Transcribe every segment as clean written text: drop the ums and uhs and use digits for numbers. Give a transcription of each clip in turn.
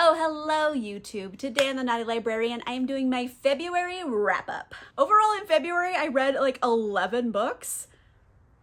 Oh, hello YouTube. Today on The Naughty Librarian, I am doing my February wrap-up. Overall in February, I read like 11 books.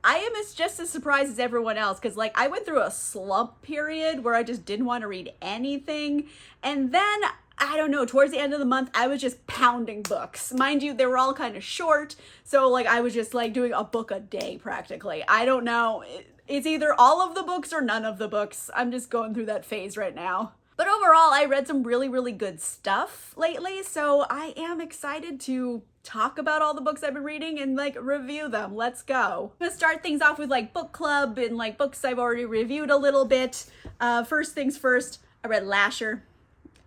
I am just as surprised as everyone else because like I went through a slump period where I just didn't want to read anything. And then, I don't know, towards the end of the month, I was just pounding books. Mind you, they were all kind of short. So like I was just like doing a book a day practically. I don't know. It's either all of the books or none of the books. I'm just going through that phase right now. But overall, I read some really good stuff lately, so I am excited to talk about all the books I've been reading and like review them. Let's go. I'm gonna start things off with like book club and like books I've already reviewed a little bit. First things first, I read Lasher.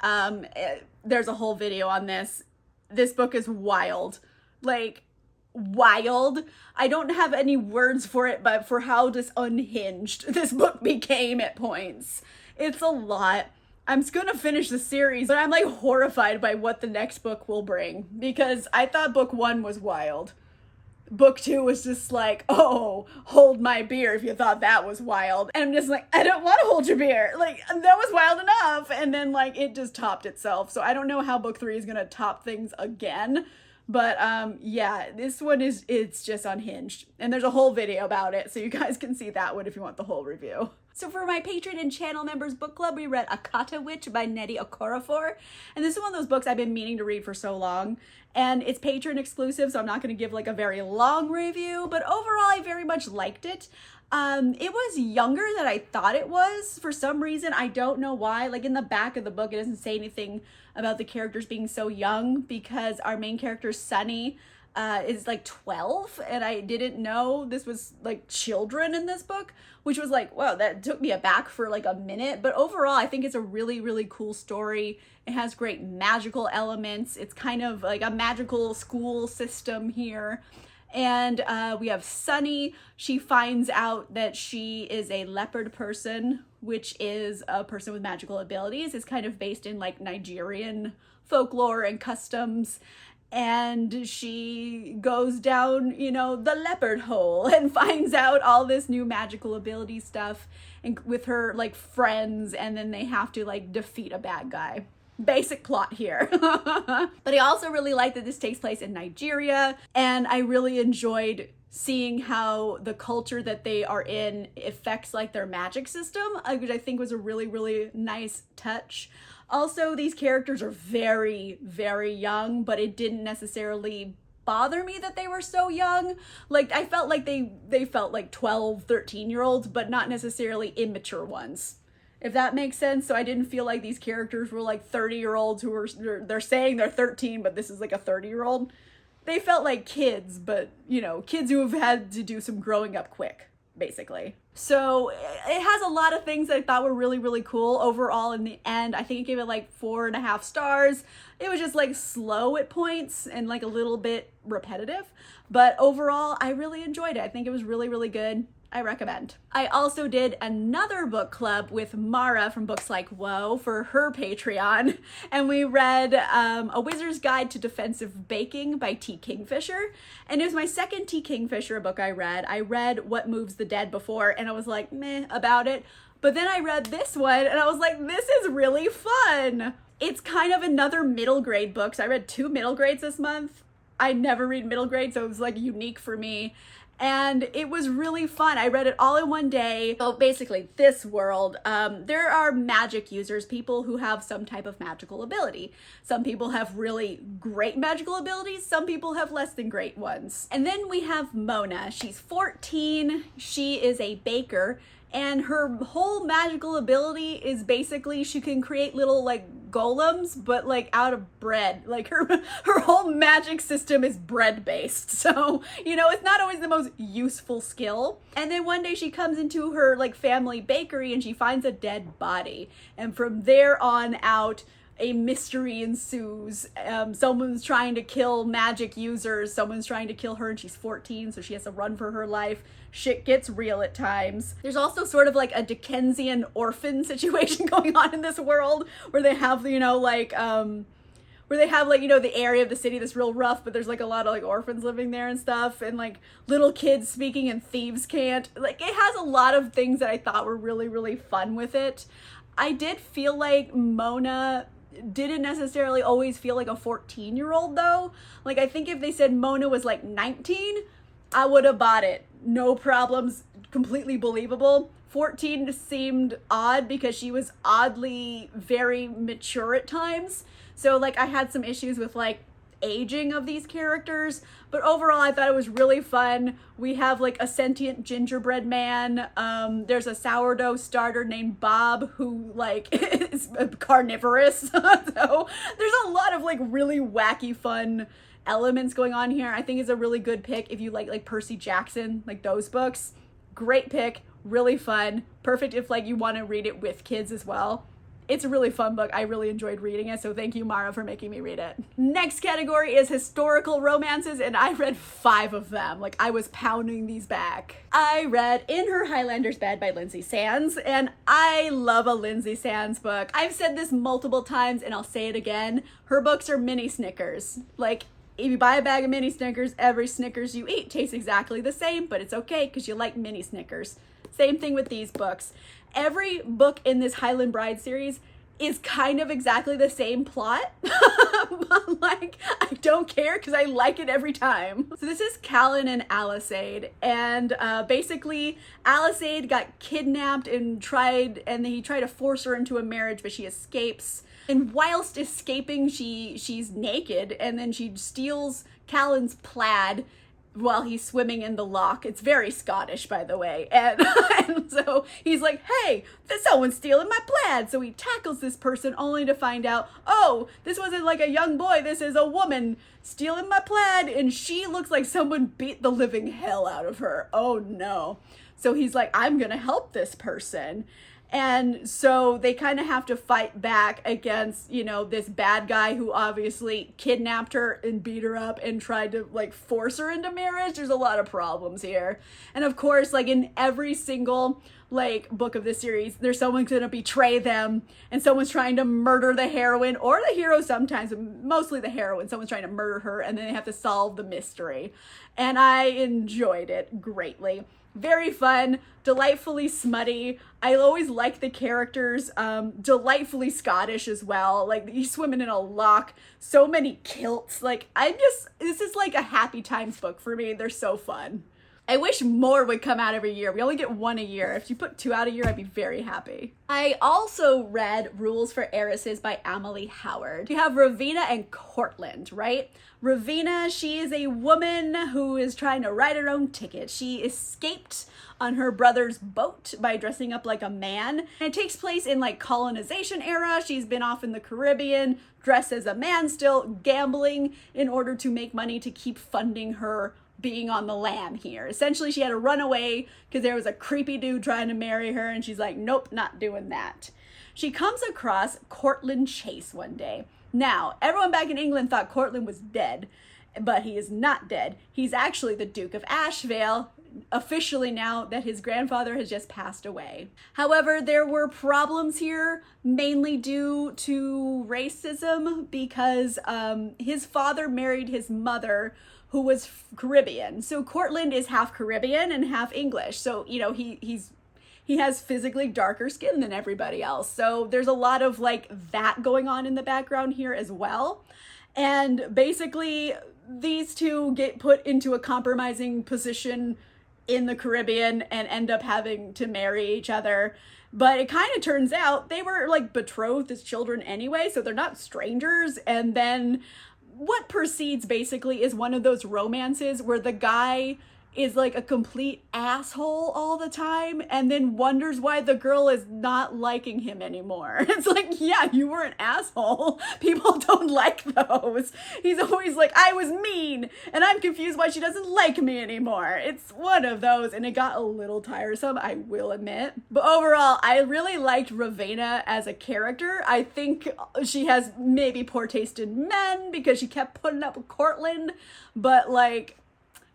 There's a whole video on this. This book is wild. Like, wild. I don't have any words for it, but for how just unhinged this book became at points. It's a lot. I'm just gonna finish the series, but I'm like horrified by what the next book will bring because I thought book 1 was wild. Book 2 was just like, oh, hold my beer if you thought that was wild. And I'm just like, I don't want to hold your beer. Like, that was wild enough. And then like it just topped itself. So I don't know how book 3 is gonna top things again. But yeah, this one it's just unhinged. And there's a whole video about it, so you guys can see that one if you want the whole review. So for my Patreon and channel members book club, we read Akata Witch by Nnedi Okorafor. And this is one of those books I've been meaning to read for so long. And it's Patreon exclusive, so I'm not going to give like a very long review. But overall, I very much liked it. It was younger than I thought it was. For some reason, I don't know why. Like in the back of the book, it doesn't say anything about the characters being so young because our main character, Sunny, is like 12, and I didn't know this was like children in this book, which was like, wow, that took me aback for like a minute. But overall, I think it's a really cool story. It has great magical elements. It's kind of like a magical school system here. And we have Sunny. She finds out that she is a leopard person, which is a person with magical abilities. It's kind of based in like Nigerian folklore and customs. And she goes down, you know, the leopard hole and finds out all this new magical ability stuff and with her like friends, and then they have to like defeat a bad guy. Basic plot here. But I also really like that this takes place in Nigeria, and I really enjoyed seeing how the culture that they are in affects like their magic system, which I think was a really nice touch. Also, these characters are very young, but it didn't necessarily bother me that they were so young. Like, I felt like they felt like 12, 13-year-olds, but not necessarily immature ones, if that makes sense. So I didn't feel like these characters were like 30-year-olds who were, they're saying they're 13, but this is like a 30-year-old. They felt like kids, but, you know, kids who have had to do some growing up quick, basically. So it has a lot of things that I thought were really cool. Overall, in the end, I think I gave it like 4.5 stars. It was just like slow at points and like a little bit repetitive. But overall, I really enjoyed it. I think it was really good. I recommend. I also did another book club with Mara from Books Like Whoa for her Patreon, and we read A Wizard's Guide to Defensive Baking by T. Kingfisher, and it was my second T. Kingfisher book I read. I read What Moves the Dead before, and I was like, meh about it, but then I read this one, and I was like, this is really fun. It's kind of another middle grade book, so I read 2 middle grades this month. I never read middle grade, so it was like unique for me. And it was really fun. I read it all in one day. So basically, this world, there are magic users, people who have some type of magical ability. Some people have really great magical abilities. Some people have less than great ones. And then we have Mona. She's 14. She is a baker. And her whole magical ability is basically she can create little like golems, but like out of bread. Like her whole magic system is bread based. So, you know, it's not always the most useful skill. And then one day she comes into her like family bakery and she finds a dead body. And from there on out, a mystery ensues. Someone's trying to kill magic users. Someone's trying to kill her, and she's 14, so she has to run for her life. Shit gets real at times. There's also sort of like a Dickensian orphan situation going on in this world where they have, you know, like, where they have like, you know, the area of the city that's real rough, but there's like a lot of like orphans living there and stuff, and like little kids speaking and thieves can't. Like, it has a lot of things that I thought were really, really fun with it. I did feel like Mona didn't necessarily always feel like a 14-year-old though. Like, I think if they said Mona was like 19, I would have bought it. No problems, completely believable. 14 seemed odd because she was oddly very mature at times. So like I had some issues with like aging of these characters, but overall I thought it was really fun. We have like a sentient gingerbread man. There's a sourdough starter named Bob who like is carnivorous. So there's a lot of like really wacky fun elements going on here. I think it's a really good pick if you like Percy Jackson, like those books. Great pick, really fun, perfect if like you want to read it with kids as well. It's a really fun book. I really enjoyed reading it, so thank you, Mara, for making me read it. Next category is historical romances, and I read 5 of them. Like, I was pounding these back. I read In Her Highlander's Bed by Lindsay Sands, and I love a Lindsay Sands book. I've said this multiple times, and I'll say it again. Her books are mini Snickers. Like, if you buy a bag of mini Snickers, every Snickers you eat tastes exactly the same, but it's okay because you like mini Snickers. Same thing with these books. Every book in this Highland Bride series is kind of exactly the same plot, but like, I don't care because I like it every time. So this is Callan and Alisaid, and basically Alisaid got kidnapped and he tried to force her into a marriage, but she escapes. And whilst escaping, she's naked, and then she steals Callan's plaid while he's swimming in the loch. It's very Scottish, by the way. And, and so he's like, hey, there's someone stealing my plaid. So he tackles this person only to find out, oh, this wasn't like a young boy. This is a woman stealing my plaid. And she looks like someone beat the living hell out of her. Oh no. So he's like, I'm going to help this person. And so they kind of have to fight back against, you know, this bad guy who obviously kidnapped her and beat her up and tried to like force her into marriage. There's a lot of problems here. And of course, like in every single like book of this series, there's someone going to betray them and someone's trying to murder the heroine or the hero sometimes, but mostly the heroine. Someone's trying to murder her and then they have to solve the mystery. And I enjoyed it greatly. Very fun, delightfully smutty. I always like the characters, delightfully Scottish as well. Like, he's swimming in a loch, so many kilts. Like, this is like a happy times book for me. They're so fun. I wish more would come out every year. We only get 1 a year. If you put 2 out a year, I'd be very happy. I also read Rules for Heiresses by Amelie Howard. You have Ravina and Cortland, right? Ravina, she is a woman who is trying to write her own ticket. She escaped on her brother's boat by dressing up like a man. And it takes place in like colonization era. She's been off in the Caribbean, dressed as a man still, gambling in order to make money to keep funding her being on the lam here. Essentially, she had to run away because there was a creepy dude trying to marry her, and she's like, nope, not doing that. She comes across Cortland Chase one day. Now, everyone back in England thought Cortland was dead, but he is not dead. He's actually the Duke of Ashvale, officially now that his grandfather has just passed away. However, there were problems here, mainly due to racism, because his father married his mother, who was Caribbean. So Cortland is half Caribbean and half English. So, you know, he has physically darker skin than everybody else. So there's a lot of like that going on in the background here as well. And basically these two get put into a compromising position in the Caribbean and end up having to marry each other. But it kind of turns out they were like betrothed as children anyway, so they're not strangers. And then what proceeds basically is one of those romances where the guy is like a complete asshole all the time and then wonders why the girl is not liking him anymore. It's like, yeah, you were an asshole. People don't like those. He's always like, I was mean and I'm confused why she doesn't like me anymore. It's one of those, and it got a little tiresome, I will admit. But overall, I really liked Ravina as a character. I think she has maybe poor taste in men because she kept putting up with Cortland, but like,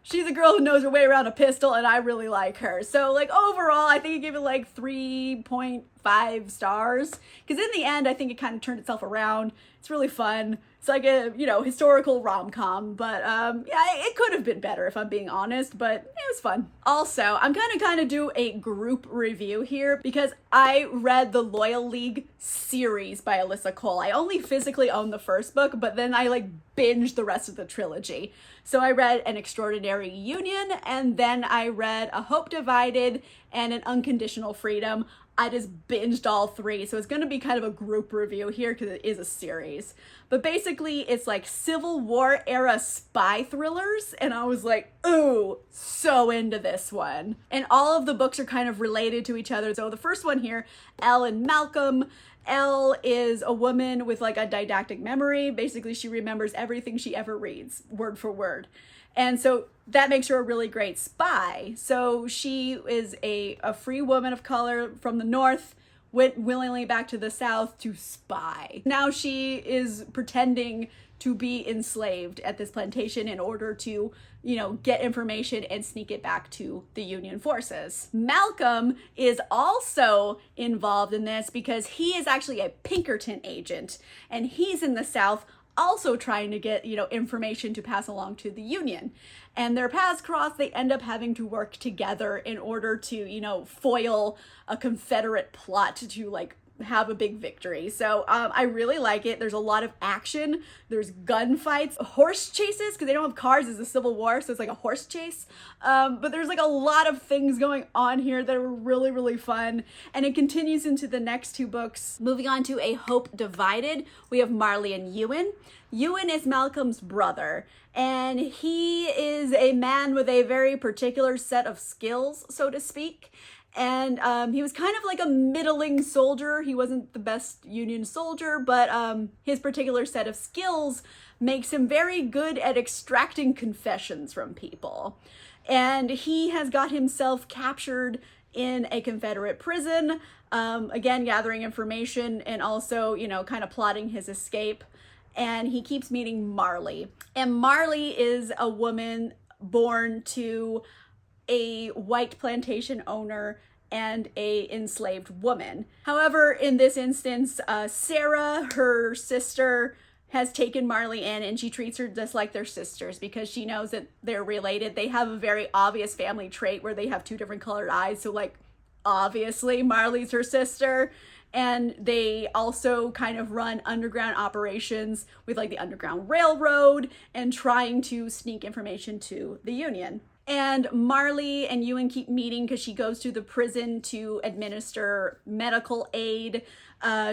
she's a girl who knows her way around a pistol, and I really like her. So, like, overall, I think I give it, like, 3.5 5 stars. Because in the end, I think it kind of turned itself around. It's really fun. It's like a, historical rom-com, but yeah, it could have been better if I'm being honest, but it was fun. Also, I'm gonna kind of do a group review here because I read the Loyal League series by Alyssa Cole. I only physically own the first book, but then I binged the rest of the trilogy. So I read An Extraordinary Union, and then I read A Hope Divided and An Unconditional Freedom. I just binged all 3, so it's going to be kind of a group review here because it is a series. But basically, it's Civil War era spy thrillers, and I was like, ooh, so into this one. And all of the books are kind of related to each other. So the first one here, Elle and Malcolm. Elle is a woman with a didactic memory. Basically, she remembers everything she ever reads, word for word. And so that makes her a really great spy. So she is a free woman of color from the North, went willingly back to the South to spy. Now she is pretending to be enslaved at this plantation in order to, get information and sneak it back to the Union forces. Malcolm is also involved in this because he is actually a Pinkerton agent, and he's in the South also trying to get, information to pass along to the Union. And their paths cross, they end up having to work together in order to, foil a Confederate plot to have a big victory. So I really like it. There's a lot of action. There's gunfights, horse chases, because they don't have cars. It's a Civil War, so it's a horse chase. But there's a lot of things going on here that are really, really fun. And it continues into the next 2 books. Moving on to A Hope Divided, we have Marley and Ewan. Ewan is Malcolm's brother, and he is a man with a very particular set of skills, so to speak. And he was kind of a middling soldier. He wasn't the best Union soldier, but his particular set of skills makes him very good at extracting confessions from people. And he has got himself captured in a Confederate prison, again, gathering information and also, kind of plotting his escape. And he keeps meeting Marley. And Marley is a woman born to a white plantation owner and a enslaved woman. However, in this instance, Sarah, her sister, has taken Marley in, and she treats her just like they're sisters because she knows that they're related. They have a very obvious family trait where they have 2 different colored eyes. So obviously Marley's her sister. And they also kind of run underground operations with the Underground Railroad and trying to sneak information to the Union. And Marley and Ewan keep meeting because she goes to the prison to administer medical aid.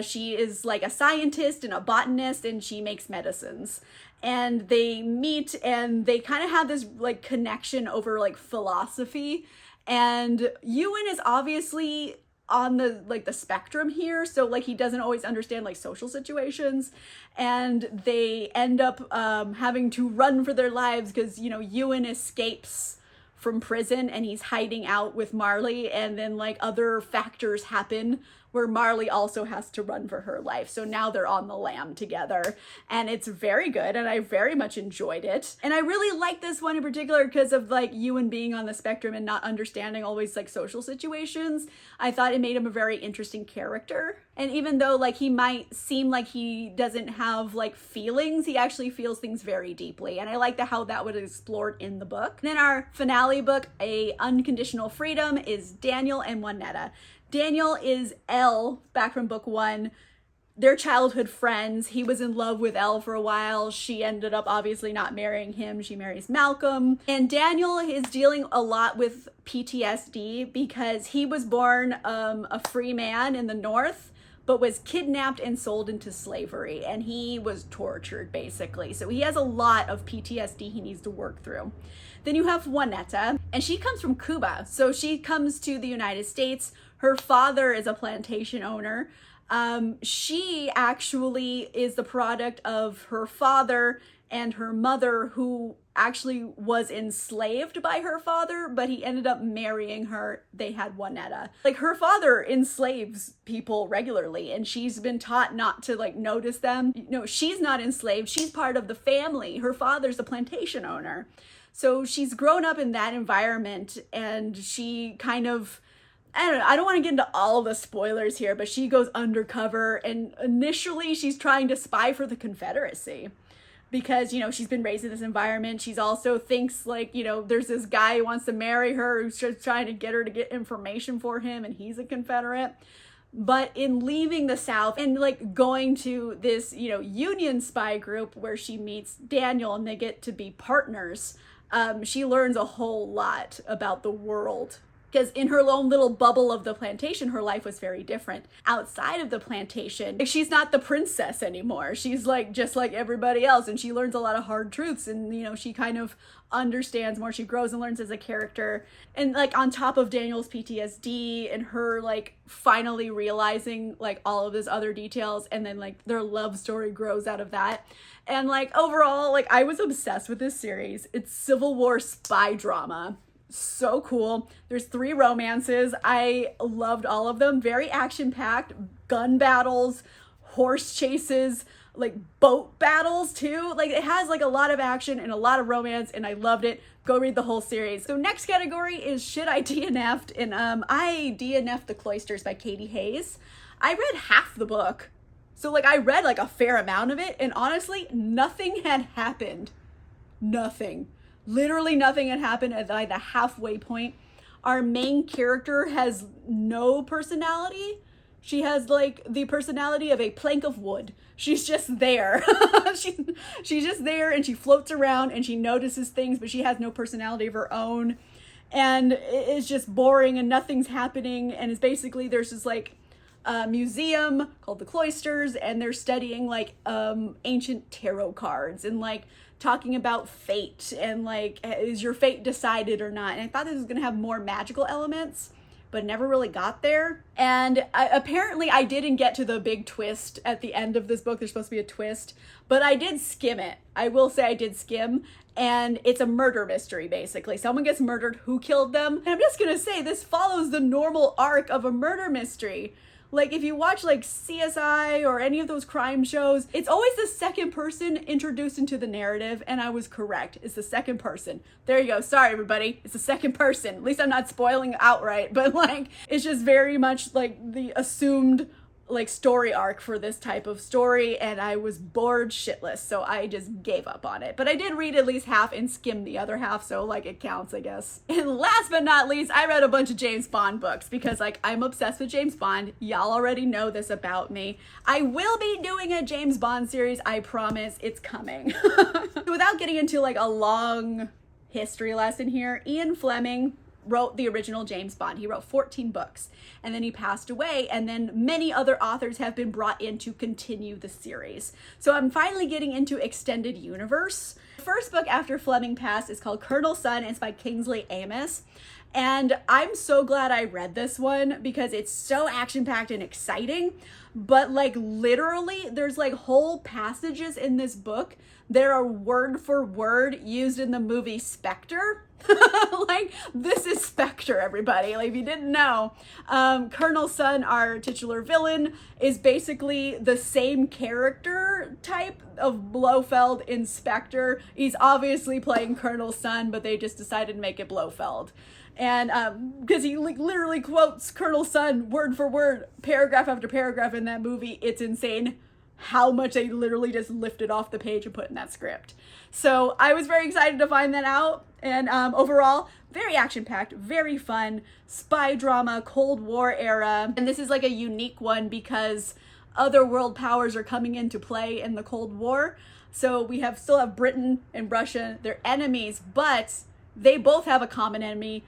She is a scientist and a botanist, and she makes medicines. And they meet, and they kind of have this connection over philosophy. And Ewan is obviously on the spectrum here, so he doesn't always understand social situations, and they end up having to run for their lives because Ewan escapes from prison and he's hiding out with Marley, and then other factors happen where Marley also has to run for her life. So now they're on the lam together, and it's very good, and I very much enjoyed it. And I really like this one in particular because of Ewan being on the spectrum and not understanding always social situations. I thought it made him a very interesting character. And even though he might seem like he doesn't have feelings, he actually feels things very deeply. And I like how that was explored in the book. And then our finale book, A Unconditional Freedom, is Daniel and Juanetta. Daniel is Elle, back from book 1. They're childhood friends. He was in love with Elle for a while. She ended up obviously not marrying him. She marries Malcolm. And Daniel is dealing a lot with PTSD because he was born a free man in the North, but was kidnapped and sold into slavery. And he was tortured, basically. So he has a lot of PTSD he needs to work through. Then you have Juanetta, and she comes from Cuba. So she comes to the United States. Her father is a plantation owner. She actually is the product of her father and her mother, who actually was enslaved by her father, but he ended up marrying her. They had Juanetta. Her father enslaves people regularly, and she's been taught not to notice them. No, she's not enslaved. She's part of the family. Her father's a plantation owner. So she's grown up in that environment, and she kind of I don't know, I don't want to get into all the spoilers here, but she goes undercover, and initially she's trying to spy for the Confederacy. Because, she's been raised in this environment. She's also thinks, like, there's this guy who wants to marry her who's just trying to get her to get information for him, and he's a Confederate. But in leaving the South and, like, going to this, Union spy group where she meets Daniel and they get to be partners, she learns a whole lot about the world. Because in her own little bubble of the plantation, her life was very different. Outside of the plantation, she's not the princess anymore. She's like just like everybody else, and she learns a lot of hard truths, and she kind of understands more. She grows and learns as a character. And like on top of Daniel's PTSD and her like finally realizing like all of his other details, and then like their love story grows out of that. And like overall, like I was obsessed with this series. It's Civil War spy drama. So cool. There's 3 romances. I loved all of them. Very action-packed, gun battles, horse chases, like boat battles too. Like it has like a lot of action and a lot of romance, and I loved it. Go read the whole series. So next category is Should I DNF'd? And I DNF'd The Cloisters by Katie Hayes. I read half the book. So like I read like a fair amount of it, and honestly, nothing had happened. Nothing. Literally nothing had happened at like the halfway point. Our main character has no personality. She has like the personality of a plank of wood. She's just there. She's just there, and she floats around and she notices things, but she has no personality of her own. And it's just boring and nothing's happening. And it's basically there's this like a museum called the Cloisters, and they're studying like ancient tarot cards and like talking about fate and like, is your fate decided or not? And I thought this was gonna have more magical elements, but never really got there. And apparently I didn't get to the big twist at the end of this book. There's supposed to be a twist, but I did skim it. I will say I did skim, and it's a murder mystery basically. Someone gets murdered, who killed them? And I'm just gonna say this follows the normal arc of a murder mystery. Like if you watch like CSI or any of those crime shows, it's always the second person introduced into the narrative, and I was correct. It's the second person. There you go. Sorry everybody. It's the second person. At least I'm not spoiling outright, but like it's just very much like the assumed like story arc for this type of story, and I was bored shitless, so I just gave up on it. But I did read at least half and skim the other half, so like it counts, I guess. And last but not least, I read a bunch of James Bond books because like I'm obsessed with James Bond. Y'all already know this about me. I will be doing a James Bond series, I promise. It's coming. Without getting into like a long history lesson here, Ian Fleming wrote the original James Bond. He wrote 14 books, and then he passed away, and then many other authors have been brought in to continue the series. So I'm finally getting into extended universe. The first book after Fleming passed is called Curley Sun. It's by Kingsley Amis. And I'm so glad I read this one because it's so action-packed and exciting. But like literally there's like whole passages in this book that are word for word used in the movie Spectre. Like this is Spectre, everybody. Like if you didn't know, Curley Sun, our titular villain, is basically the same character type of Blofeld in Spectre. He's obviously playing Curley Sun, but they just decided to make it Blofeld. And because he literally quotes Curley Sun word for word, paragraph after paragraph in that movie. It's insane how much they literally just lifted off the page and put in that script. So I was very excited to find that out. And overall, very action-packed, very fun, spy drama, Cold War era. And this is like a unique one because other world powers are coming into play in the Cold War. So we still have Britain and Russia, they're enemies, but they both have a common enemy,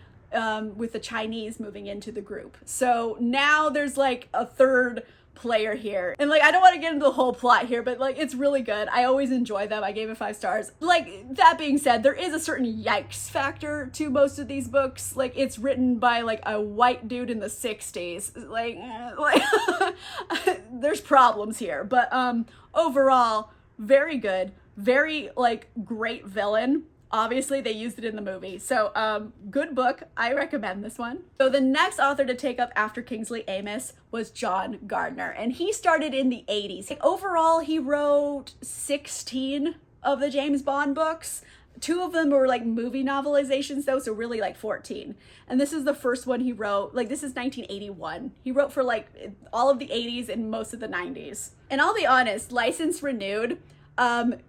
with the Chinese moving into the group. So now there's like a third player here. And like, I don't want to get into the whole plot here, but like, it's really good. I always enjoy them. I gave it 5 stars. Like, that being said, there is a certain yikes factor to most of these books. Like, it's written by like a white dude in the 60s. Like there's problems here, but overall, very good. Very like great villain. Obviously, they used it in the movie. So, good book. I recommend this one. So the next author to take up after Kingsley Amis was John Gardner. And he started in the 80s. Like, overall, he wrote 16 of the James Bond books. 2 of them were like movie novelizations though, so really like 14. And this is the first one he wrote, like this is 1981. He wrote for like all of the 80s and most of the 90s. And I'll be honest, License Renewed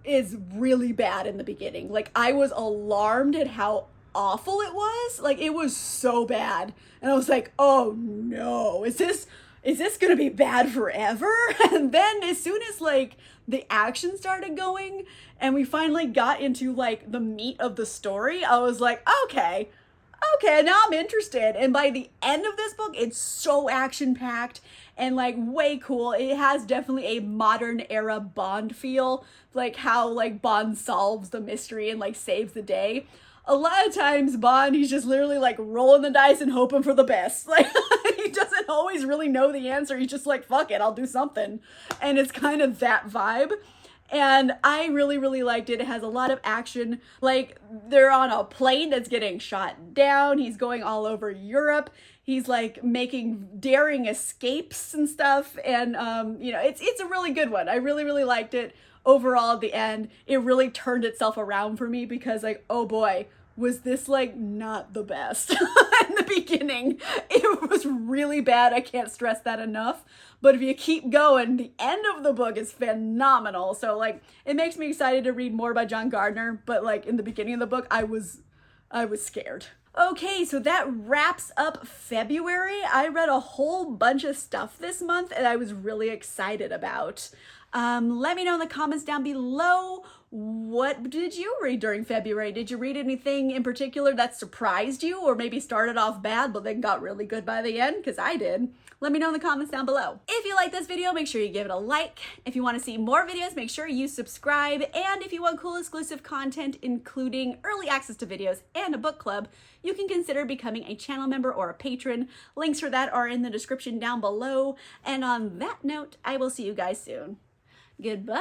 is really bad in the beginning. Like I was alarmed at how awful it was. Like it was so bad. And I was like, oh no, is this gonna be bad forever? And then as soon as like the action started going and we finally got into like the meat of the story, I was like, okay, now I'm interested. And by the end of this book, it's so action packed and like way cool. It has definitely a modern era Bond feel, like how like Bond solves the mystery and like saves the day. A lot of times Bond, he's just literally like rolling the dice and hoping for the best. Like he doesn't always really know the answer. He's just like, fuck it, I'll do something. And it's kind of that vibe. And I really, really liked it. It has a lot of action. Like they're on a plane that's getting shot down. He's going all over Europe. He's like making daring escapes and stuff. And, you know, it's a really good one. I really, really liked it. Overall, at the end, it really turned itself around for me because like, oh boy, was this like not the best in the beginning. It was really bad. I can't stress that enough. But if you keep going, the end of the book is phenomenal. So like, it makes me excited to read more by John Gardner. But like in the beginning of the book, I was scared. Okay, so that wraps up February. I read a whole bunch of stuff this month and I was really excited about. Let me know in the comments down below, what did you read during February? Did you read anything in particular that surprised you or maybe started off bad but then got really good by the end? Because I did. Let me know in the comments down below. If you like this video, make sure you give it a like. If you want to see more videos, make sure you subscribe. And if you want cool exclusive content, including early access to videos and a book club, you can consider becoming a channel member or a patron. Links for that are in the description down below. And on that note, I will see you guys soon. Goodbye.